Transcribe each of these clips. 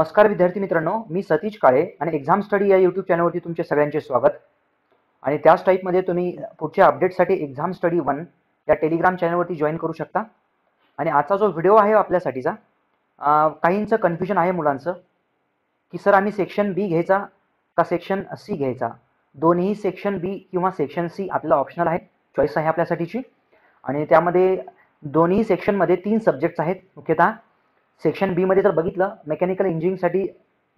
नमस्कार विद्यार्थी मित्रांनो, मी सतीश काळे आणि एक्झाम स्टडी या यूट्यूब चॅनलवरती तुमचे सगळ्यांचे स्वागत. आणि त्याच टाईपमध्ये तुम्ही पुढच्या अपडेटसाठी एक्झाम स्टडी 1 या टेलिग्राम चॅनलवरती जॉईन करू शकता. आणि आजचा जो व्हिडिओ आहे आपल्यासाठीचा, काहींचं कन्फ्युजन आहे मुलांचं की सर आम्ही सेक्शन बी घ्यायचा का सेक्शन सी घ्यायचा. दोन्ही सेक्शन बी किंवा सेक्शन सी आपल्याला ऑप्शनल आहे, चॉईस आहे आपल्यासाठीची. आणि त्यामध्ये दोन्ही सेक्शनमध्ये 3 सब्जेक्ट्स आहेत मुख्यतः. सेक्शन बी मध्ये जर बघितलं, मेकॅनिकल इंजिनिअरिंगसाठी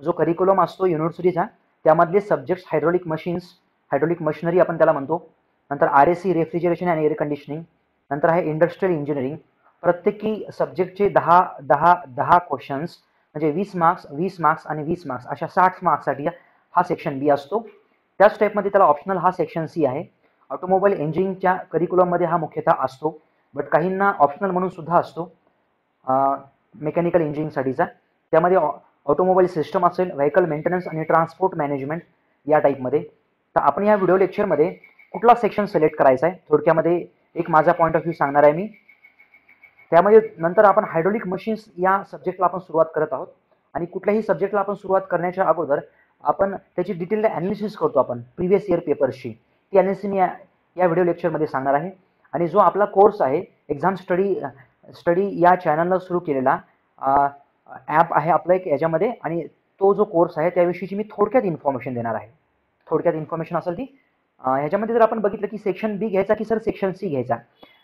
जो करिक्युलम असतो युनिव्हर्सिटीचा, त्यामधले subjects hydraulic machines, hydraulic machinery आपण त्याला म्हणतो. नंतर RAC refrigeration and air conditioning. नंतर आहे इंडस्ट्रियल इंजिनिअरिंग. प्रत्येकी सब्जेक्टचे 10 क्वेश्चन्स, म्हणजे 20 मार्क्स 20 मार्क्स आणि 20 मार्क्स अशा 60 मार्क्ससाठी हा सेक्शन बी असतो. त्याच टाईपमध्ये त्याला ऑप्शनल हा सेक्शन सी आहे. ऑटोमोबाईल इंजिनिअरिंगच्या करिक्युलममध्ये हा मुख्यतः असतो, बट काहींना ऑप्शनल म्हणून सुद्धा असतो मेकॅनिकल इंजिनिअरिंगसाठीचा. त्यामध्ये ऑटोमोबाईल सिस्टम असेल, व्हेकल मेंटेनन्स आणि ट्रान्सपोर्ट मॅनेजमेंट या टाईपमध्ये. तर आपण या व्हिडिओ लेक्चरमध्ये कुठला सेक्शन सिलेक्ट करायचा आहे थोडक्यामध्ये एक माझा पॉईंट ऑफ व्ह्यू सांगणार आहे मी. त्यामध्ये नंतर आपण हायड्रॉलिक मशीन्स या सब्जेक्टला आपण सुरुवात करत आहोत. आणि कुठल्याही सब्जेक्टला आपण सुरुवात करण्याच्या अगोदर आपण त्याची डिटेल ॲनालिसिस करतो आपण प्रिव्हियस इयर पेपर्सची. ती ॲनालिसिस या व्हिडिओ लेक्चरमध्ये सांगणार आहे. आणि जो आपला कोर्स आहे एक्झाम स्टडी या चॅनलला सुरू केलेला ॲप आहे आपलं एक याच्यामध्ये, आणि तो जो कोर्स आहे त्याविषयीची मी थोडक्यात इन्फॉर्मेशन देणार आहे. थोडक्यात इन्फॉर्मेशन असेल ती ह्याच्यामध्ये जर आपण बघितलं की सेक्शन बी घ्यायचा की सर सेक्शन सी घ्यायचा.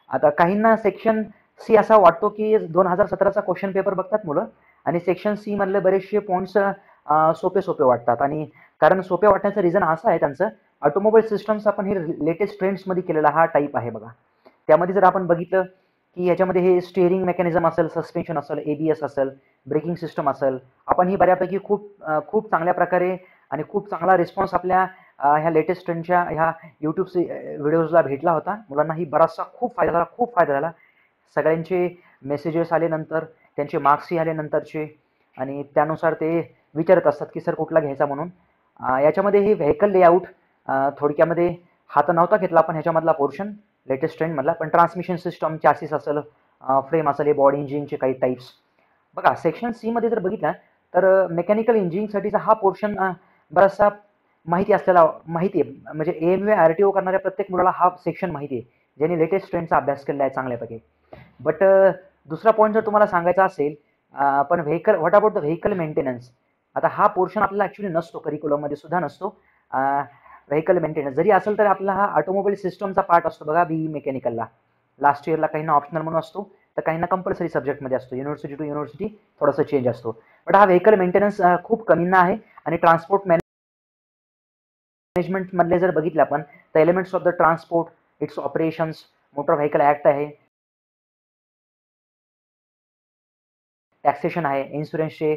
आता काहींना सेक्शन सी असा वाटतो की 2017चा क्वेश्चन पेपर बघतात मुलं, आणि सेक्शन सी मधले बरेचसे पॉईंट्स सोपे वाटतात. आणि कारण सोपे वाटण्याचं रिझन असं आहे त्यांचं, ऑटोमोबाईल सिस्टम्स आपण हे लेटेस्ट ट्रेंड्समध्ये केलेला हा टाईप आहे बघा. त्यामध्ये जर आपण बघितलं की याच्यामध्ये हे स्टिअरिंग मेकॅनिझम असेल, सस्पेन्शन असेल, ABS असेल, ब्रेकिंग सिस्टम असेल, आपण ही बऱ्यापैकी खूप चांगल्या प्रकारे आणि खूप चांगला रिस्पॉन्स आपल्या ह्या लेटेस्ट ट्रेंडच्या ह्या यूट्यूब व्हिडिओजला भेटला होता. मुलांना ही बराचसा खूप फायदा झाला. सगळ्यांचे मेसेजेस आले नंतर, त्यांचे मार्क्सही आले नंतरचे, आणि त्यानुसार ते विचारत असतात की सर कुठला घ्यायचा म्हणून. याच्यामध्ये हे व्हेकल लेआउट थोडक्यामध्ये हात नव्हता घेतला आपण ह्याच्यामधला पोर्शन लेटेस्ट ट्रेंडमधला, पण ट्रान्समिशन सिस्टम, चॅसिस असेल, फ्रेम असेल, हे बॉडी इंजिनचे काही टाईप्स बघा. सेक्शन सी मध्ये जर बघितलं तर मेकॅनिकल इंजिनिअरिंगसाठीचा हा पोर्शन बराचसा माहिती आहे, म्हणजे AMV RTO करणाऱ्या प्रत्येक मुलाला हा सेक्शन माहिती आहे, ज्यांनी लेटेस्ट ट्रेंडचा अभ्यास केला आहे चांगल्यापैकी. बट दुसरा पॉईंट जर तुम्हाला सांगायचा असेल, पण what about the vehicle maintenance. आता हा पोर्शन आपल्याला ॲक्च्युली नसतो, करिक्युलममध्ये सुद्धा नसतो. व्हेकल मेंटेनन्स जरी असेल तर आपला हा ऑटोमोबाईल सिस्टमचा पार्ट असतो बघा BE मेकॅनिकलला. लास्ट इयरला काहींना ऑप्शनल म्हणून असतो, तर काहींना कंपल्सरी सब्जेक्टमध्ये असतो. युनिव्हर्सिटी टू युनिव्हर्सिटी थोडासा चेंज असतो. बट हा व्हेकल मेंटेनन्स खूप कमींना आहे. आणि ट्रान्सपोर्ट मॅनेजमेंटमधले जर बघितले आपण तर elements of the transport, it's operations, motor vehicle act आहे, टॅक्सेशन आहे, इन्शुरन्सचे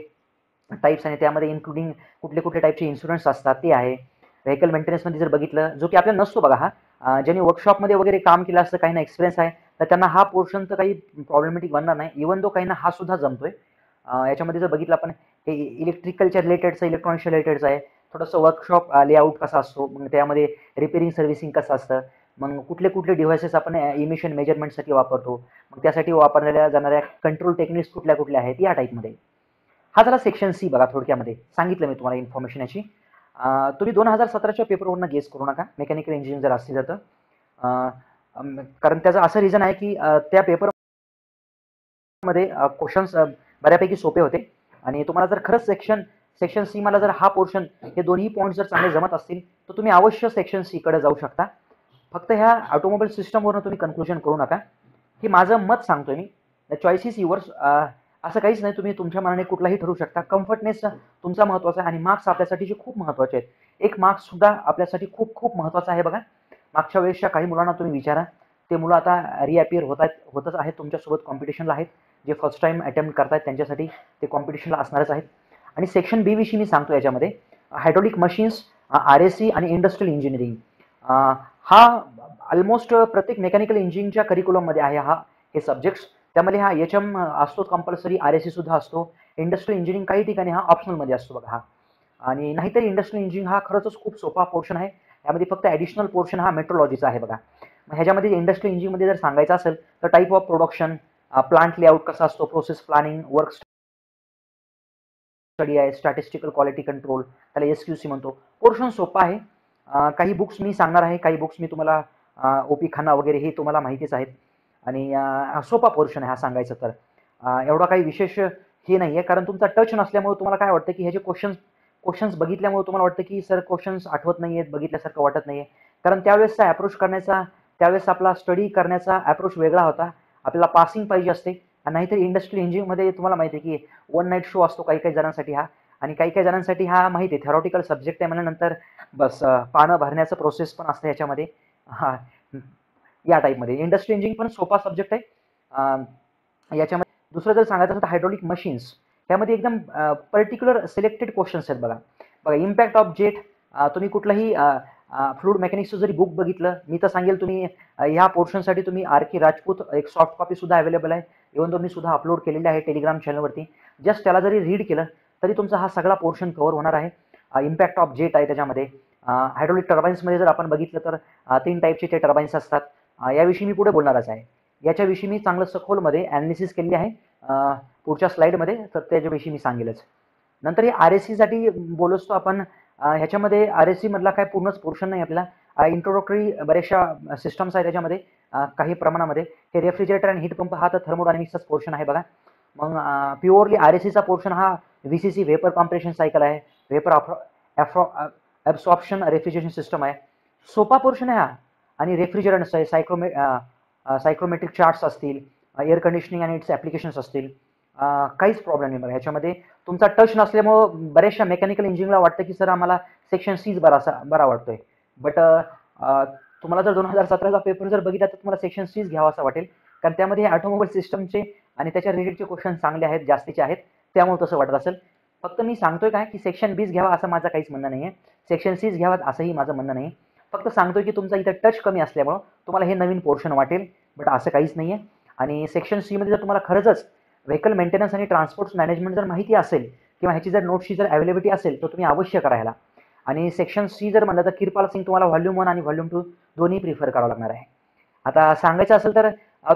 टाईप्स, आणि त्यामध्ये इन्क्लुडिंग कुठले टाईपचे इन्शुरन्स असतात ते आहे. व्हेकल मेंटेनन्समध्ये जर बघितलं, जो की आपल्याला नसतो बघा, हा ज्यांनी वर्कशॉपमध्ये वगैरे काम केलं असतं, काहींना एक्सपिरियन्स आहे, तर त्यांना हा पोर्शन तर काही प्रॉब्लेमॅटिक बनणार नाही. इवन दो काहींना हा सुद्धा जमतोय. याच्यामध्ये जर बघितलं आपण, हे इलेक्ट्रिकलच्या रिलेटेडचं, इलेक्ट्रॉनिक्सच्या रिलेटेडचं आहे. थोडंसं वर्कशॉप लेआउट कसा असतो, मग त्यामध्ये रिपेरिंग सर्व्हिसिंग कसं असतं, मग कुठले डिव्हायसेस आपण इमिशन मेजरमेंटसाठी वापरतो, मग त्यासाठी वापरल्या जाणाऱ्या कंट्रोल टेक्निक्स कुठल्या आहेत या टाईपमध्ये. हा झाला सेक्शन सी बघा. थोडक्यामध्ये सांगितलं मी तुम्हाला इन्फॉर्मेशन याची. तुम्ही 2017च्या पेपरवरून गेस करू नका मेकॅनिकल इंजिनिअरिंग जर असतील तर, कारण त्याचं असं रिझन आहे की त्या पेपरमध्ये क्वेश्चन्स बऱ्यापैकी सोपे होते. आणि तुम्हाला जर खरंच सेक्शन सी मला जर हा पोर्शन, हे दोन्ही पॉईंट जर चांगले जमत असतील तर तुम्ही अवश्य सेक्शन सी कडे जाऊ शकता. फक्त ह्या ऑटोमोबाईल सिस्टमवरून तुम्ही कन्क्लुजन करू नका. हे माझं मत सांगतोय मी. The choice is yours. असं काहीच नाही, तुम्ही तुमच्या मनाने कुठलाही ठरवू शकता. कम्फर्टनेस तुमचा महत्त्वाचा आहे, आणि मार्क्स आपल्यासाठीचे खूप महत्त्वाचे आहेत. एक मार्क्स सुद्धा आपल्यासाठी खूप महत्त्वाचा आहे बघा. मागच्या वेळेसच्या काही मुलांना तुम्ही विचारा, ते मुलं आता रिअपिअर होतच आहेत तुमच्यासोबत, कॉम्पिटिशनला आहेत. जे फर्स्ट टाइम अटेम्प्ट करतायत त्यांच्यासाठी ते कॉम्पिटिशनला असणारच आहेत. आणि सेक्शन बी विषयी मी सांगतो. याच्यामध्ये हायड्रॉलिक मशीन्स, RAC आणि इंडस्ट्रियल इंजिनिअरिंग हा ऑलमोस्ट प्रत्येक मेकॅनिकल इंजिनिअरिंगच्या करिक्युलममध्ये आहे हे सब्जेक्ट्स. त्यामध्ये हा HM असतो कंपल्सरी, RAC सुद्धा असतो. इंडस्ट्रियल इंजिनिअरिंग काही ठिकाणी हा ऑप्शनलमध्ये असतो बघा हा. आणि नाहीतरी इंडस्ट्रियल इंजिनिअरिंग हा खरंच खूप सोपा पोर्शन आहे. यामध्ये फक्त ॲडिशनल पोर्शन हा मेट्रोलॉजीचा आहे बघा. ह्याच्यामध्ये इंडस्ट्रियल इंजिनिअरिंगमध्ये जर सांगायचं असेल तर type of production, plant layout कसा असतो, प्रोसेस प्लॅनिंग, वर्क स्टडी आहे, स्टॅटिस्टिकल क्वालिटी कंट्रोल, त्याला SQC म्हणतो. पोर्शन सोपा आहे. काही बुक्स मी सांगणार आहे, काही बुक्स मी तुम्हाला OP खन्ना वगैरे हे तुम्हाला माहितीच आहेत आणि सोपा पोर्शन आहे हा सांगायचं तर. एवढा काही विशेष हे नाही आहे, कारण तुमचा टच नसल्यामुळे तुम्हाला काय वाटतं की ह्याचे क्वेश्चन्स बघितल्यामुळे तुम्हाला वाटतं की सर क्वेश्चन्स आठवत नाही आहेत, बघितल्यासारखं वाटत नाही आहे. कारण त्यावेळेसचा अप्रोच करण्याचा, त्यावेळेस आपला स्टडी करण्याचा अप्रोच वेगळा होता. आपल्याला पासिंग पाहिजे असते, नाहीतर इंडस्ट्रियल इंजिनिअरिंगमध्ये तुम्हाला माहिती आहे की वन नाईट शो असतो काही काही जणांसाठी हा, आणि काही काही जणांसाठी हा माहिती आहे थेरॉटिकल सब्जेक्ट आहे म्हणल्यानंतर बस पानं भरण्याचं प्रोसेस पण असतं याच्यामध्ये. हा, या टाईपमध्ये इंडस्ट्रियल इंजिनिअरिंग पण सोपा सब्जेक्ट आहे. याच्यामध्ये दुसरं जर सांगायचं असेल तर हायड्रॉलिक मशीन्स, त्यामध्ये एकदम पर्टिक्युलर सिलेक्टेड क्वेश्चन्स आहेत. बघा इम्पॅक्ट ऑफ जेट, तुम्ही कुठलंही फ्लूइड मेकॅनिक्सचं जरी बुक बघितलं, मी तर सांगेल तुम्ही ह्या पोर्शनसाठी तुम्ही R.K. राजपूत एक सॉफ्ट कॉपी सुद्धा अवेलेबल आहे, इव्हन तो मी सुद्धा अपलोड केलेला आहे टेलिग्राम चॅनलवरती. जस्ट त्याला जरी रीड केलं तरी तुमचा हा सगळा पोर्शन कव्हर होणार आहे. इम्पॅक्ट ऑफ जेट आहे त्याच्यामध्ये. हायड्रॉलिक टर्बाईन्समध्ये जर आपण बघितलं तर 3 टाईपचे ते टर्बाईन्स असतात. याविषयी मी पुढे बोलणारच आहे. याच्याविषयी मी चांगलं सखोलमध्ये ॲनालिसिस केलेली आहे पुढच्या स्लाईडमध्ये, तर त्याच्याविषयी मी सांगेलच. नंतर हे RSCसाठी बोलतो आपण. ह्याच्यामध्ये RSC मधला काय पूर्णच पोर्शन नाही आपल्याला. इंट्रोडक्टरी बऱ्याचशा सिस्टम्स आहेत त्याच्यामध्ये काही प्रमाणामध्ये. हे रेफ्रिजरेटर आणि हीट पंप हा तर थर्मोडायनमिक्सचाच पोर्शन आहे बघा. मग प्युअरली RSCचा पोर्शन हा VCC व्हेपर कॉम्प्रेशन सायकल आहे, व्हेपर ॲब्सॉर्प्शन रेफ्रिजरेशन सिस्टम आहे. सोपा पोर्शन आहे हा. आणि रेफ्रिजरंट सायक्रोमेट्रिक चार्ट्स असतील, एअर कंडिशनिंग आणि इट्स ॲप्लिकेशन्स असतील, काहीच प्रॉब्लेम नाही बघा. ह्याच्यामध्ये तुमचा टच नसल्यामुळं बऱ्याचशा मेकॅनिकल इंजिनिअरिंगला वाटतं की सर आम्हाला सेक्शन Cच बरा वाटतोय. बट तुम्हाला जर 2017चा पेपर जर बघितला तर तुम्हाला सेक्शन Cच घ्यावा असं वाटेल, कारण त्यामध्ये ऑटोमोबाईल सिस्टमचे आणि त्याच्या रिलेटेडचे क्वेश्चन चांगले आहेत, जास्तीचे आहेत, त्यामुळे तसं वाटत असेल. फक्त मी सांगतोय काय की सेक्शन Bच घ्यावा असं माझं काहीच म्हणणं नाही आहे, सेक्शन Cच घ्यावा असंही माझं म्हणणं नाही. फक्त सांगतोय की तुमचा इथं टच कमी असल्यामुळं तुम्हाला हे नवीन पोर्शन वाटेल, बट असं काहीच नाही आहे. आणि सेक्शन Cमध्ये जर तुम्हाला खरंच व्हेकल मेंटेनन्स आणि ट्रान्सपोर्ट मॅनेजमेंट जर माहिती असेल किंवा ह्याची जर नोट्सची जर अवेलेबिलिटी असेल तर तुम्ही अवश्य करा ह्याला. आणि सेक्शन C जर म्हणलं तर किरपाल सिंग तुम्हाला व्हॉल्यूम 1 आणि व्हॉल्यूम 2 दोन्ही प्रिफर करावं लागणार आहे. आता सांगायचं असेल तर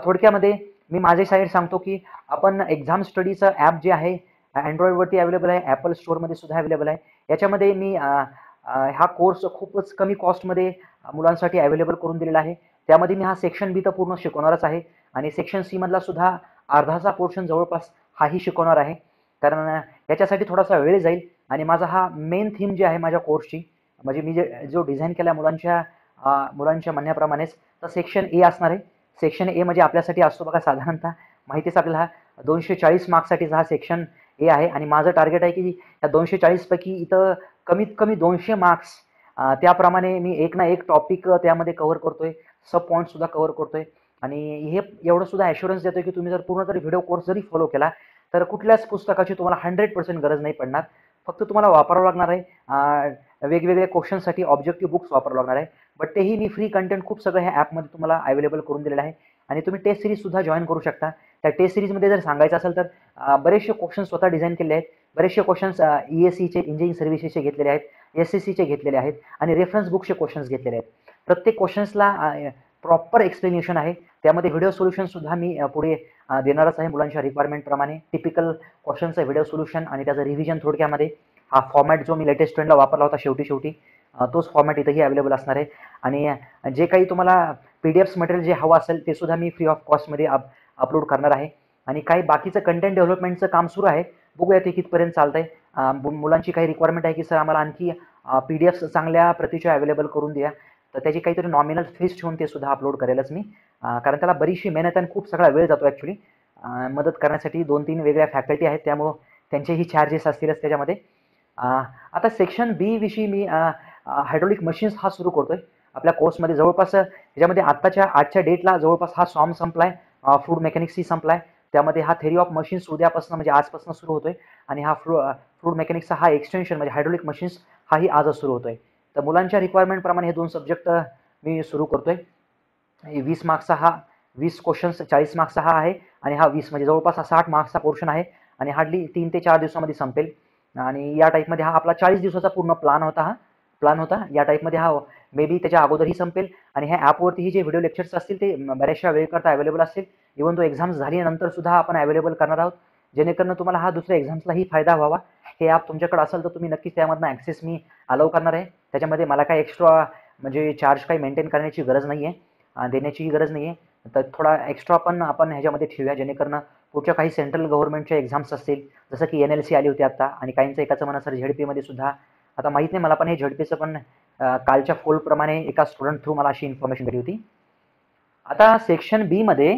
थोडक्यामध्ये मी माझे साईड सांगतो की आपण एक्झाम स्टडीचं ॲप जे आहे अँड्रॉइडवरती अवेलेबल आहे, ॲपल स्टोअरमध्ये सुद्धा अवेलेबल आहे. याच्यामध्ये मी हा कोर्स खूपच कमी कॉस्टमध्ये मुलांसाठी अवेलेबल करून दिलेला आहे. त्यामध्ये मी हा सेक्शन B तर पूर्ण शिकवणारच आहे आणि सेक्शन C मधला सुद्धा अर्धाचा पोर्शन जवळपास हाही शिकवणार आहे, कारण याच्यासाठी थोडासा वेळ जाईल. आणि माझा हा मेन थीम जी आहे माझ्या कोर्सची, म्हणजे मी जो डिझाईन केला मुलांच्या म्हणण्याप्रमाणेच, तर सेक्शन A असणार आहे. सेक्शन A म्हणजे आपल्यासाठी असतो बघा साधारणतः माहितीच आपल्याला 240 मार्क्ससाठीचा हा सेक्शन A आहे. आणि माझं टार्गेट आहे की या 240 पैकी इथं कमीत कमी 200 मार्क्स, त्याप्रमाणे मी एक ना एक टॉपिक त्यामध्ये कव्हर करतोय, सब पॉईंट सुद्धा कव्हर करतोय. आणि हे एवढं सुद्धा ॲश्युरन्स देतोय की तुम्ही जर पूर्ण जरी व्हिडिओ कोर्स जरी फॉलो केला तर कुठल्याच पुस्तकाची तुम्हाला 100% गरज नाही पडणार. फक्त तुम्हाला वापरावं लागणार आहे वेगवेगळ्या क्वेश्चनसाठी ऑब्जेक्टिव्ह बुक्स वापरावं लागणार आहे. बट तेही मी फ्री कंटेंट खूप सगळं ह्या ॲपमध्ये तुम्हाला अवेलेबल करून दिलेलं आहे. आणि तुम्ही टेस्ट सिरीजसुद्धा जॉईन करू शकता. त्या टेस्ट सिरीजमध्ये जर सांगायचं असेल तर बरेचसे क्वेश्चन स्वतः डिझाईन केले आहेत. बरेचसे क्वेश्चन्स ESCचे इंजिनिअरिंग सर्व्हिसेसचे घेतलेले आहेत, SSCचे घेतलेले आहेत आणि रेफरन्स बुकचे क्वेश्चन्स घेतलेले आहेत. प्रत्येक क्वेश्चन्सला प्रॉपर एक्सप्लेनेशन आहे. त्यामध्ये व्हिडिओ सोल्युशनसुद्धा मी पुढे देणारच आहे मुलांच्या रिक्वायरमेंटप्रमाणे. टिपिकल क्वेश्चनचं व्हिडिओ सोल्युशन आणि त्याचं रिव्हिजन थोडक्यामध्ये. हा फॉर्मॅट जो मी लेटेस्ट ट्रेंडला वापरला होता शेवटी तोच फॉर्मॅट इथंही अवेलेबल असणार आहे. आणि जे काही तुम्हाला PDFs मटेरियल जे हवं असेल ते सुद्धा मी फ्री ऑफ कॉस्टमध्ये अपलोड करणार आहे. आणि काही बाकीचं कंटेंट डेव्हलपमेंटचं काम सुरू आहे, बघूया ते कितपर्यंत चालतंय. मुलांची काही रिक्वायरमेंट आहे की सर आम्हाला आणखी PDFs चांगल्या प्रतीच्या अवेलेबल करून द्या, तर त्याची काहीतरी नॉमिनल फीस ठेवून ते सुद्धा अपलोड करेलच मी, कारण त्याला बरीचशी मेहनत आणि खूप सगळा वेळ जातो ॲक्च्युली. मदत करण्यासाठी 2-3 वेगळ्या फॅकल्टी आहेत, त्यामुळं त्यांचेही चार्जेस असतीलच त्याच्यामध्ये. आता सेक्शन B विषयी मी हायड्रॉलिक मशीन्स हा सुरू करतोय आपल्या कोर्समध्ये. जवळपास याच्यामध्ये आजच्या डेटला जवळपास हा सॉम संपलाय, फ्लूइड मेकॅनिक्सही संपलाय. त्यामध्ये हा थेरी ऑफ मशीन्स उद्यापासून म्हणजे आजपासून सुरू होतोय. आणि हा फ्लूइड मेकॅनिक्सचा हा एक्सटेन्शन म्हणजे हायड्रॉलिक मशीन्स हाही आजच सुरू होतोय. तर मुलांच्या रिक्वायरमेंटप्रमाणे हे 2 सब्जेक्ट मी सुरू करतोय. 20 मार्क्सचा हा 20 क्वेश्चन्स 40 मार्क्सचा हा आहे आणि हा 20 म्हणजे जवळपास हा 60 मार्क्सचा पोर्शन आहे आणि हार्डली 3 ते 4 दिवसामध्ये संपेल. आणि या टाईपमध्ये हा आपला 40 दिवसाचा पूर्ण प्लान होता. या टाईपमध्ये हा मे बी त्याच्या अगोदरही संपेल. आणि ह्या ॲपवरतीही जे व्हिडिओ लेक्चर्स असतील ते बऱ्याचशा वेळेकरता अवेलेबल असतील. इव्हन तो एक्झाम्स झाल्यानंतर सुद्धा आपण अवेलेबल करणार आहोत, जेणेकरून तुम्हाला हा दुसऱ्या एक्झाम्सलाही फायदा व्हावा. हे ॲप तुमच्याकडे असेल तर तुम्ही नक्कीच त्यामधनं ॲक्सेस मी अलाउ करणार आहे. त्याच्यामध्ये मला काही एक्स्ट्रा म्हणजे चार्ज काही मेंटेन करण्याची गरज नाही आहे, देण्याचीही गरज नाही आहे. तर थोडा एक्स्ट्रा पण आपण ह्याच्यामध्ये ठेवूया, जेणेकरून पुढच्या काही सेंट्रल गव्हर्नमेंटच्या एक्झाम्स असतील, जसं की NLC आली होती आता, आणि काहींचं एकाचं म्हणा सर झेडपीमध्ये सुद्धा, आता माहीत नाही मला, पण हे झेडपीचं पण कालच्या फोलप्रमाणे एका स्टुडंट थ्रू मला अशी इन्फॉर्मेशन भेटली होती. आता सेक्शन बी मध्ये